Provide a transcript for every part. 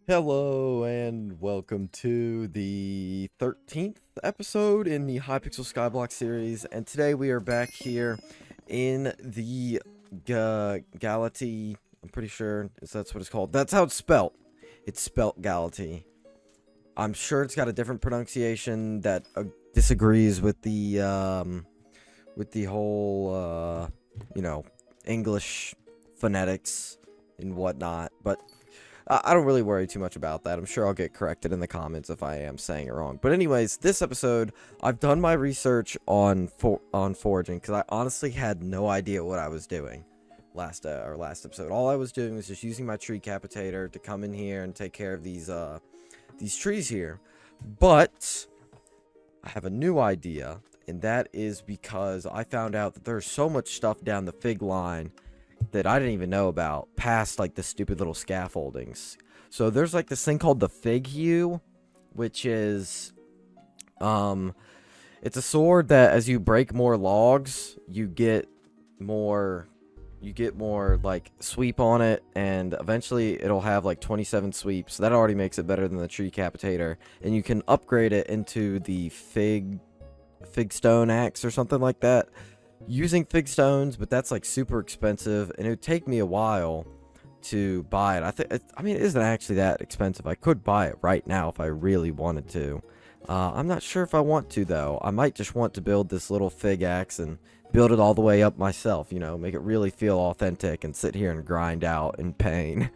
Hello and welcome to the 13th episode in the Hypixel Skyblock series, and today we are back here in the Galati. I'm pretty sure that's what it's called. That's how it's spelt. It's spelt Galati. I'm sure it's got a different pronunciation that disagrees with the whole English phonetics and whatnot, but I don't really worry too much about that. I'm sure I'll get corrected in the comments if I am saying it wrong. But anyways, this episode, I've done my research on foraging because I honestly had no idea what I was doing last episode. All I was doing was just using my tree capitator to come in here and take care of these trees here. But I have a new idea, and that is because I found out that there's so much stuff down the fig line that I didn't even know about past like the stupid little scaffoldings. So there's like this thing called the fig hue, which is it's a sword that as you break more logs, you get more like sweep on it, and eventually it'll have like 27 sweeps. So that already makes it better than the tree capitator, and you can upgrade it into the Figstone Axe or something like that using fig stones, but that's like super expensive, and it would take me a while to buy it. I mean, it isn't actually that expensive. I could buy it right now if I really wanted to. I'm not sure if I want to, though. I might just want to build this little fig axe and build it all the way up myself, you know, make it really feel authentic and sit here and grind out in pain.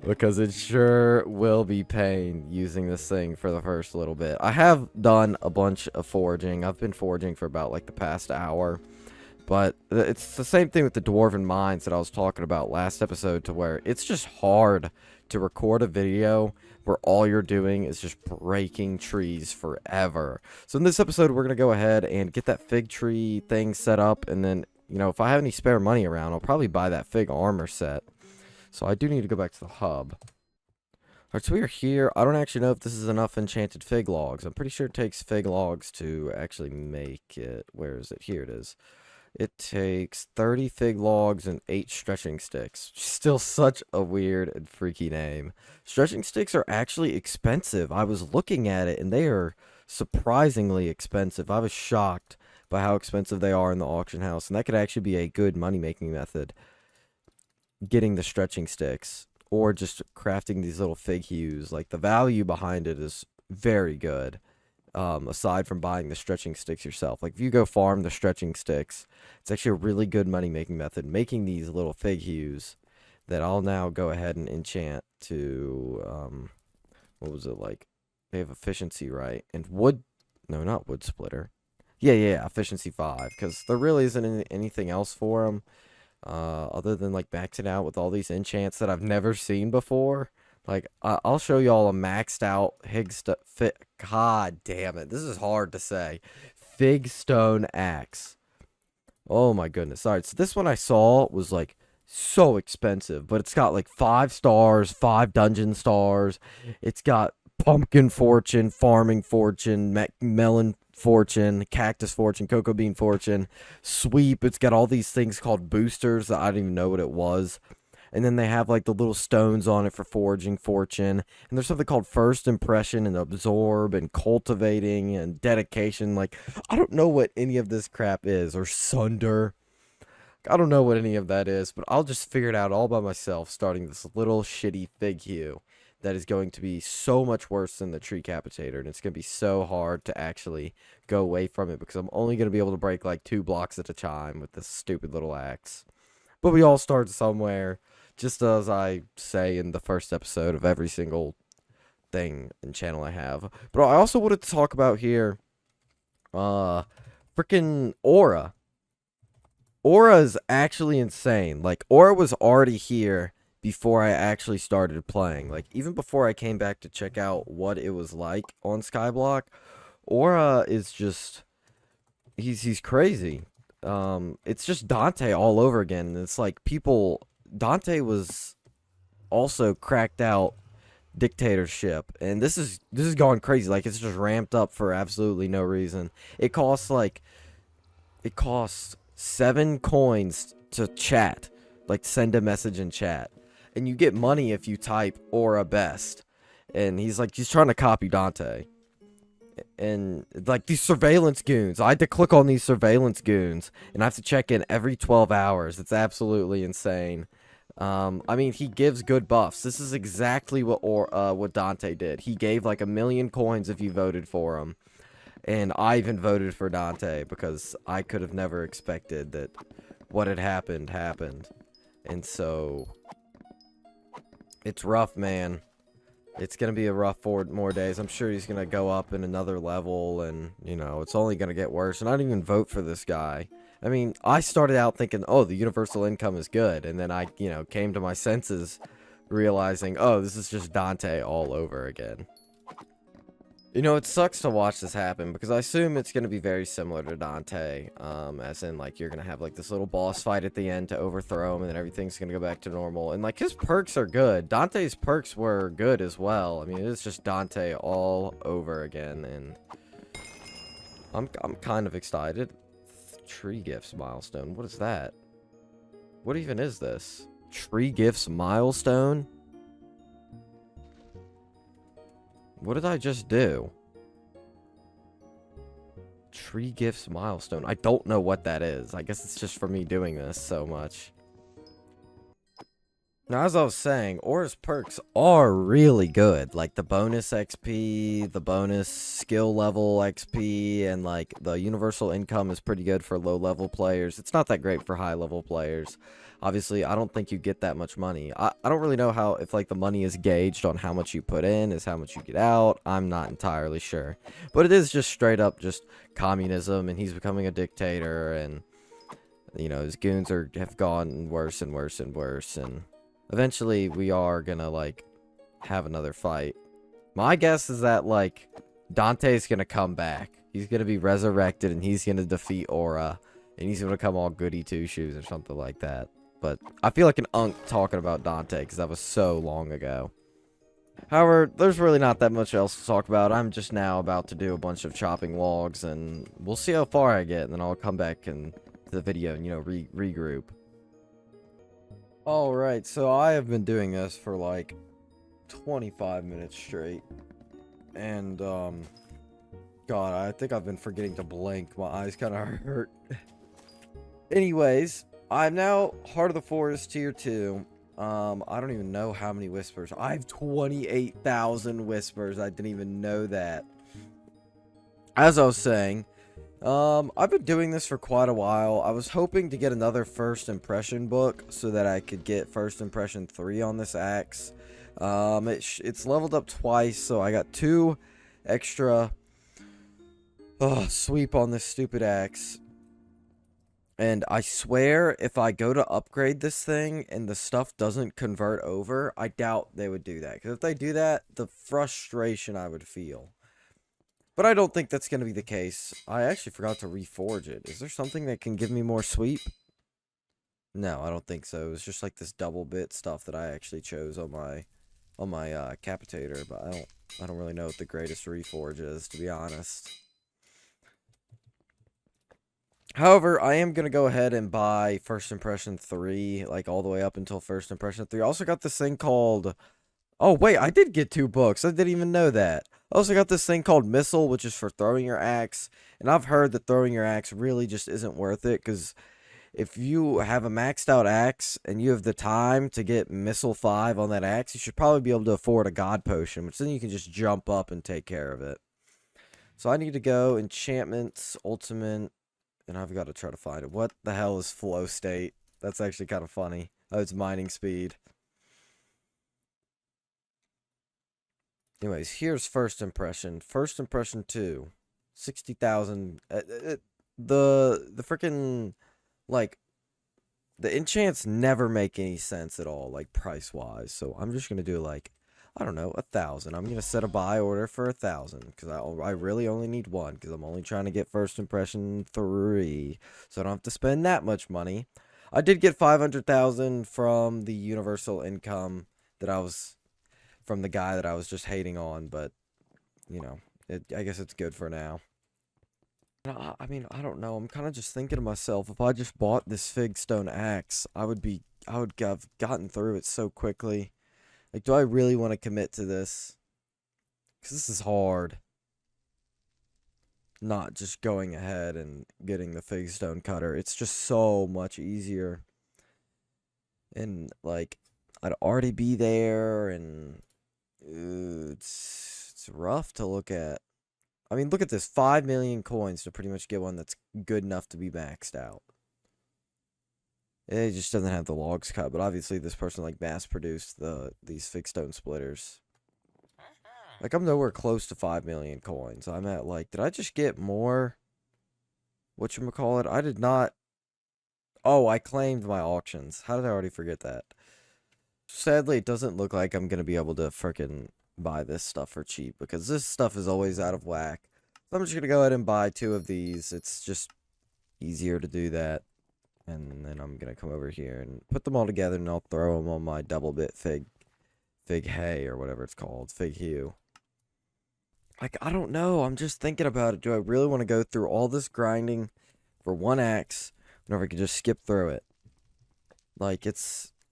Because it sure will be pain using this thing for the first little bit. I have done a bunch of foraging. I've been foraging for about like the past hour. But it's the same thing with the dwarven mines that I was talking about last episode, to where it's just hard to record a video where all you're doing is just breaking trees forever. So in this episode, we're going to go ahead and get that fig tree thing set up. And then, you know, if I have any spare money around, I'll probably buy that fig armor set. So I do need to go back to the hub. Alright, so we are here. I don't actually know if this is enough enchanted fig logs. I'm pretty sure it takes fig logs to actually make it. Where is it? Here it is. It takes 30 fig logs and 8 stretching sticks. Still such a weird and freaky name. Stretching sticks are actually expensive. I was looking at it, and they are surprisingly expensive. I was shocked by how expensive they are in the auction house, and that could actually be a good money-making method, getting the stretching sticks or just crafting these little fig hues. Like, the value behind it is very good. Aside from buying the stretching sticks yourself. Like, if you go farm the stretching sticks, it's actually a really good money-making method, making these little fig hues that I'll now go ahead and enchant to, what was it like? They have efficiency, right? And wood, no, not wood splitter. Yeah, efficiency 5, because there really isn't anything else for them, other than, like, maxing out with all these enchants that I've never seen before. Like, I'll show y'all a maxed out God damn it. This is hard to say. Figstone Axe. Oh my goodness. Alright, so this one I saw was like so expensive, but it's got like 5 stars, 5 dungeon stars. It's got pumpkin fortune, farming fortune, melon fortune, cactus fortune, cocoa bean fortune, sweep. It's got all these things called boosters that I didn't even know what it was. And then they have like the little stones on it for foraging fortune. And there's something called first impression and absorb and cultivating and dedication. Like, I don't know what any of this crap is. Or sunder. I don't know what any of that is, but I'll just figure it out all by myself, starting this little shitty fig hue that is going to be so much worse than the tree capitator. And it's going to be so hard to actually go away from it, because I'm only going to be able to break like 2 blocks at a time with this stupid little axe. But we all start somewhere, just as I say in the first episode of every single thing and channel I have. But I also wanted to talk about here, freaking Aura. Aura is actually insane. Like, Aura was already here before I actually started playing. Like, even before I came back to check out what it was like on Skyblock, Aura is just, he's crazy. It's just Dante all over again. It's like Dante was also cracked out dictatorship, and this is gone crazy. Like, it's just ramped up for absolutely no reason. It costs 7 coins to chat, like send a message in chat, and you get money if you type aura best. And he's like, he's trying to copy Dante. And like these surveillance goons, I had to click on these surveillance goons, and I have to check in every 12 hours. It's absolutely insane. I mean, he gives good buffs. This is exactly what Dante did. He gave like 1,000,000 coins if you voted for him. And I even voted for Dante because I could have never expected that what had happened. And so it's rough, man. It's going to be a rough more days. I'm sure he's going to go up in another level, and, you know, it's only going to get worse. And I didn't even vote for this guy. I mean, I started out thinking, oh, the universal income is good. And then I, you know, came to my senses realizing, oh, this is just Dante all over again. You know, it sucks to watch this happen because I assume it's going to be very similar to Dante. As in, like, you're going to have, like, this little boss fight at the end to overthrow him, and then everything's going to go back to normal. And, like, his perks are good. Dante's perks were good as well. I mean, it's just Dante all over again, and I'm kind of excited. Tree gifts milestone. What is that? What even is this? Tree gifts milestone? What did I just do? Tree gifts milestone. I don't know what that is. I guess it's just for me doing this so much. Now, as I was saying, Aura's perks are really good. Like the bonus XP, the bonus skill level XP, and like the universal income is pretty good for low level players. It's not that great for high level players. Obviously, I don't think you get that much money. I don't really know how, if like the money is gauged on how much you put in, is how much you get out. I'm not entirely sure. But it is just straight up just communism, and he's becoming a dictator, and, you know, his goons have gone worse and worse and worse, and eventually we are gonna, like, have another fight. My guess is that, like, Dante's gonna come back. He's gonna be resurrected, and he's gonna defeat Aura, and he's gonna come all goody two-shoes or something like that. But I feel like an unk talking about Dante, because that was so long ago. However, there's really not that much else to talk about. I'm just now about to do a bunch of chopping logs, and we'll see how far I get, and then I'll come back and the video and, you know, regroup. Alright, so I have been doing this for like 25 minutes straight. And, God, I think I've been forgetting to blink. My eyes kind of hurt. Anyways, I'm now Heart of the Forest Tier 2. I don't even know how many whispers. I have 28,000 whispers. I didn't even know that. As I was saying, I've been doing this for quite a while. I was hoping to get another first impression book so that I could get first impression 3 on this axe. It's leveled up twice, so I got 2 extra sweep on this stupid axe. And I swear, if I go to upgrade this thing and the stuff doesn't convert over, I doubt they would do that. Because if they do that, the frustration I would feel. But I don't think that's going to be the case. I actually forgot to reforge it. Is there something that can give me more sweep? No, I don't think so. It was just like this double bit stuff that I actually chose on my capitator, but I don't really know what the greatest reforge is, to be honest. However, I am going to go ahead and buy First Impression 3, like all the way up until First Impression 3. I also got this thing called... Oh, wait, I did get 2 books. I didn't even know that. I also got this thing called Missile, which is for throwing your axe. And I've heard that throwing your axe really just isn't worth it, because if you have a maxed out axe and you have the time to get Missile 5 on that axe, you should probably be able to afford a God Potion, which then you can just jump up and take care of it. So I need to go Enchantments, Ultimate, and I've got to try to find it. What the hell is Flow State? That's actually kind of funny. Oh, it's Mining Speed. Anyways, here's First Impression. First Impression 2. 60,000. The freaking, like, the enchants never make any sense at all, like, price-wise. So I'm just going to do, like, I don't know, 1,000. I'm going to set a buy order for 1,000. Because I really only need 1. Because I'm only trying to get First Impression 3. So I don't have to spend that much money. I did get 500,000 from the universal income that I was... from the guy that I was just hating on, but, you know, I guess it's good for now. I mean, I don't know. I'm kind of just thinking to myself, if I just bought this Figstone Axe, I would be I would have gotten through it so quickly. Like, do I really want to commit to this? Because this is hard. Not just going ahead and getting the Figstone cutter. It's just so much easier. And, like, I'd already be there, and it's rough to look at. I mean, look at this. 5 million coins to pretty much get one that's good enough to be maxed out. It just doesn't have the logs cut, but obviously this person, like, mass-produced these Figstone splitters. Like, I'm nowhere close to 5 million coins. I'm at, like, did I just get more? Whatchamacallit? I did not. Oh, I claimed my auctions. How did I already forget that? Sadly, it doesn't look like I'm going to be able to frickin' buy this stuff for cheap, because this stuff is always out of whack. So I'm just going to go ahead and buy 2 of these. It's just easier to do that. And then I'm going to come over here and put them all together, and I'll throw them on my double bit fig hay, or whatever it's called, fig hue. Like, I don't know. I'm just thinking about it. Do I really want to go through all this grinding for one axe whenever I could just skip through it? Like,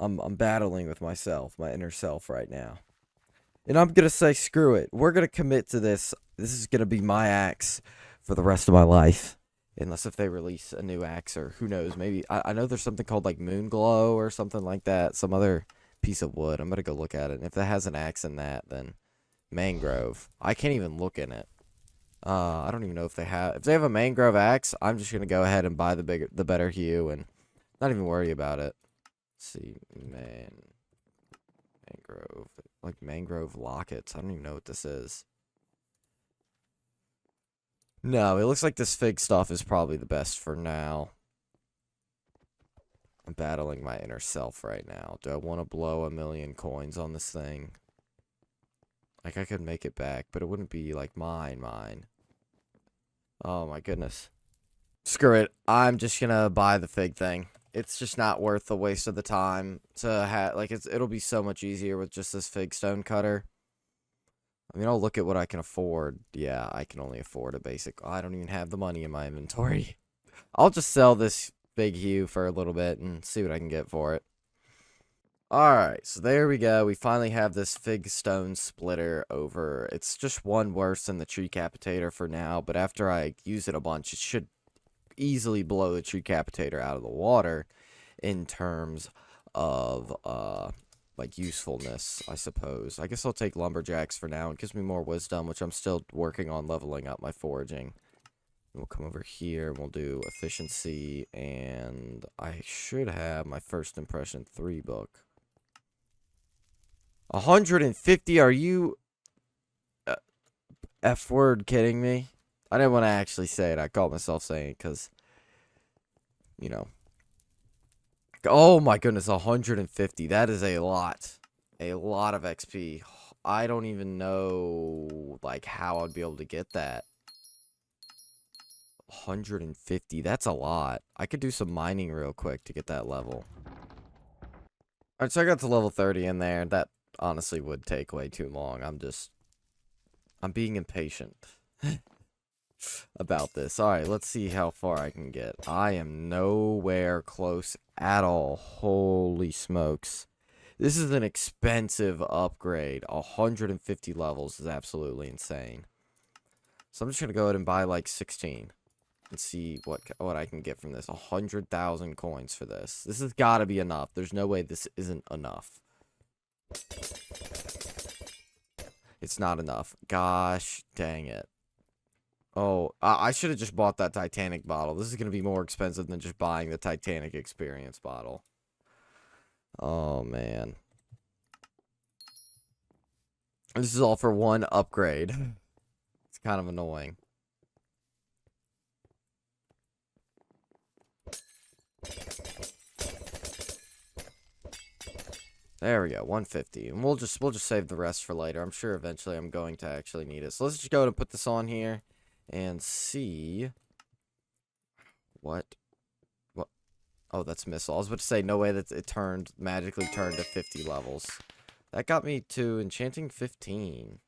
I'm battling with myself, my inner self right now. And I'm going to say, screw it. We're going to commit to this. This is going to be my axe for the rest of my life. Unless if they release a new axe, or who knows. Maybe, I know there's something called, like, Moon Glow or something like that. Some other piece of wood. I'm going to go look at it. And if it has an axe in that, then mangrove. I can't even look in it. I don't even know if they have. If they have a mangrove axe, I'm just going to go ahead and buy the better hue and not even worry about it. Let's see, mangrove, like mangrove lockets. I don't even know what this is. No, it looks like this fig stuff is probably the best for now. I'm battling my inner self right now. Do I want to blow 1 million coins on this thing? Like, I could make it back, but it wouldn't be, like, mine. Oh, my goodness. Screw it. I'm just gonna buy the fig thing. It's just not worth the waste of the time to have, like, it'll be so much easier with just this Figstone cutter. I mean, I'll look at what I can afford. Yeah, I can only afford a basic. I don't even have the money in my inventory. I'll just sell this big hue for a little bit and see what I can get for it. Alright, so there we go. We finally have this Figstone splitter over. It's just one worse than the tree capitator for now, but after I use it a bunch, it should easily blow the tree capitator out of the water in terms of, like, usefulness, I suppose. I guess I'll take lumberjacks for now. It gives me more wisdom, which I'm still working on leveling up my foraging. We'll come over here, and we'll do efficiency, and I should have my first impression 3 book. 150? Are you F word kidding me? I didn't want to actually say it. I caught myself saying it because, you know. Oh my goodness, 150. That is a lot. A lot of XP. I don't even know, like, how I'd be able to get that. 150. That's a lot. I could do some mining real quick to get that level. Alright, so I got to level 30 in there. That honestly would take way too long. I'm being impatient about this. Alright, let's see how far I can get. I am nowhere close at all. Holy smokes. This is an expensive upgrade. 150 levels is absolutely insane. So I'm just going to go ahead and buy like 16. And see what I can get from this. 100,000 coins for this. This has got to be enough. There's no way this isn't enough. It's not enough. Gosh dang it. Oh, I should have just bought that Titanic bottle. This is going to be more expensive than just buying the Titanic experience bottle. Oh, man. This is all for one upgrade. It's kind of annoying. There we go, 150. And we'll just save the rest for later. I'm sure eventually I'm going to actually need it. So let's just go and put this on here and see what oh, that's missile. I was about to say no way that it magically turned to 50 levels. That got me to enchanting 15.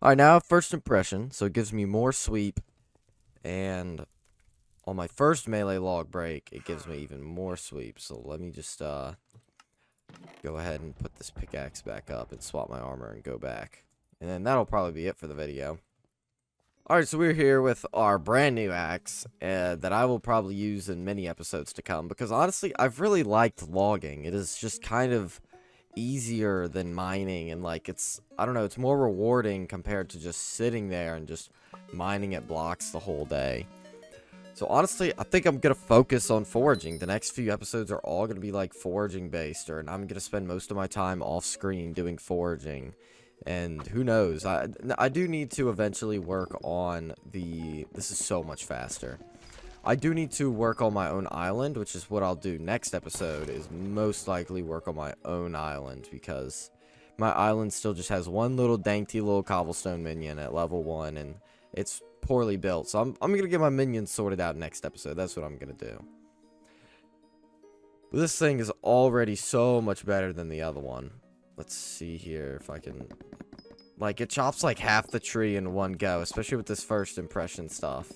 Alright, now first impression, so it gives me more sweep and on my first melee log break, it gives me even more sweeps. So let me just go ahead and put this pickaxe back up and swap my armor and go back. And then that'll probably be it for the video. Alright, so we're here with our brand new axe that I will probably use in many episodes to come. Because honestly, I've really liked logging. It is just kind of easier than mining. And like, I don't know, it's more rewarding compared to just sitting there and just mining at blocks the whole day. So honestly, I think I'm going to focus on foraging. The next few episodes are all going to be like foraging based. And I'm going to spend most of my time off screen doing foraging. And who knows, I do need to eventually work on this is so much faster. I do need to work on my own island, which is what I'll do next episode, is most likely work on my own island, because my island still just has one little dainty little cobblestone minion at level 1, and it's poorly built. So I'm going to get my minions sorted out next episode. That's what I'm going to do. But this thing is already so much better than the other one. Let's see here if I can... Like, it chops like half the tree in one go, especially with this first impression stuff.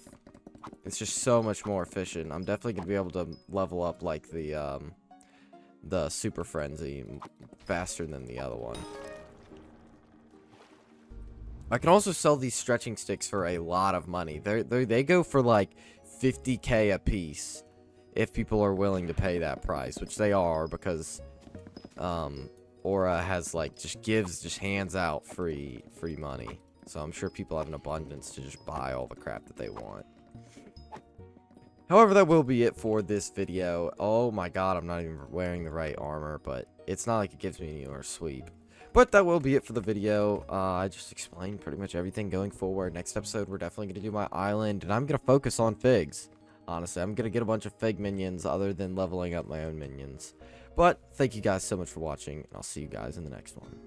It's just so much more efficient. I'm definitely going to be able to level up, like, the Super Frenzy faster than the other one. I can also sell these stretching sticks for a lot of money. They go for, like, 50k a piece if people are willing to pay that price, which they are, because... Aura has like just hands out free money, so I'm sure people have an abundance to just buy all the crap that they want. However, that will be it for this video. Oh my god, I'm not even wearing the right armor, but it's not like it gives me any more sweep. But that will be it for the video. I just explained pretty much everything going forward. Next episode, we're definitely going to do my island, and I'm going to focus on figs. Honestly, I'm going to get a bunch of fig minions other than leveling up my own minions. But thank you guys so much for watching, and I'll see you guys in the next one.